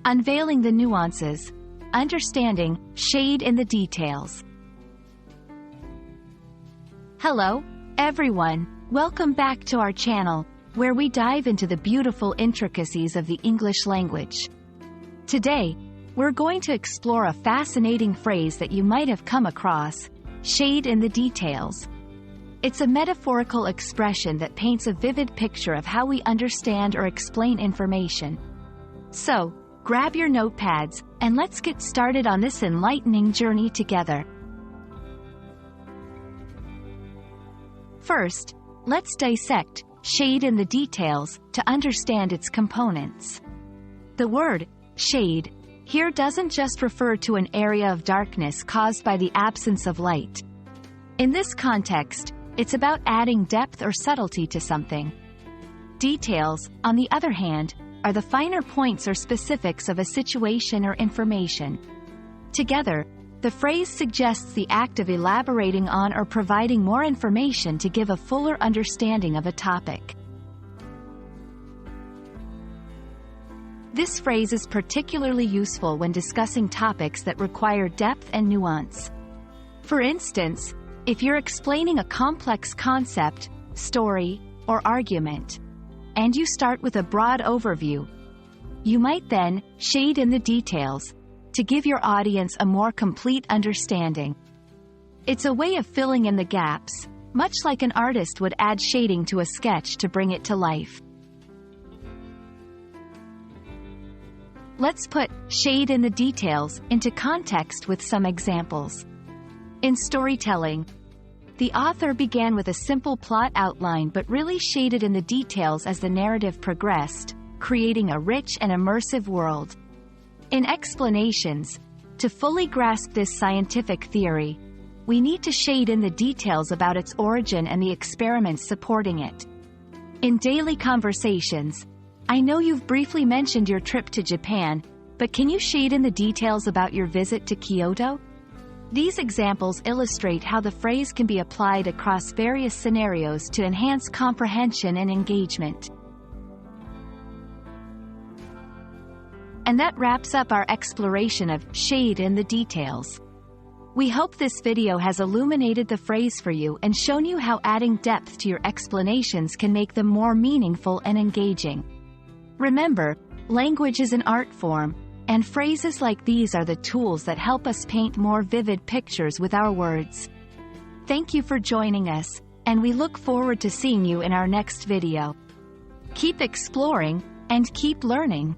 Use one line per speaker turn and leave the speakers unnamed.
Unveiling the Nuances. Understanding shade in the details. Hello, everyone. Welcome back to our channel, where we dive into the beautiful intricacies of the English language. Today, we're going to explore a fascinating phrase that you might have come across: shade in the details. It's a metaphorical expression that paints a vivid picture of how we understand or explain information. So, grab your notepads, and let's get started on this enlightening journey together. First, let's dissect shade in the details to understand its components. The word shade here doesn't just refer to an area of darkness caused by the absence of light. In this context, it's about adding depth or subtlety to something. Details, on the other hand, are the finer points or specifics of a situation or information. Together, the phrase suggests the act of elaborating on or providing more information to give a fuller understanding of a topic. This phrase is particularly useful when discussing topics that require depth and nuance. For instance, if you're explaining a complex concept, story, or argument, and you start with a broad overview, you might then shade in the details to give your audience a more complete understanding. It's a way of filling in the gaps, much like an artist would add shading to a sketch to bring it to life. Let's put shade in the details into context with some examples. In storytelling, the author began with a simple plot outline but really shaded in the details as the narrative progressed, creating a rich and immersive world. In explanations, to fully grasp this scientific theory, we need to shade in the details about its origin and the experiments supporting it. In daily conversations, I know you've briefly mentioned your trip to Japan, but can you shade in the details about your visit to Kyoto? These examples illustrate how the phrase can be applied across various scenarios to enhance comprehension and engagement. And that wraps up our exploration of shade in the details. We hope this video has illuminated the phrase for you and shown you how adding depth to your explanations can make them more meaningful and engaging. Remember, language is an art form, and phrases like these are the tools that help us paint more vivid pictures with our words. Thank you for joining us, and we look forward to seeing you in our next video. Keep exploring, and keep learning.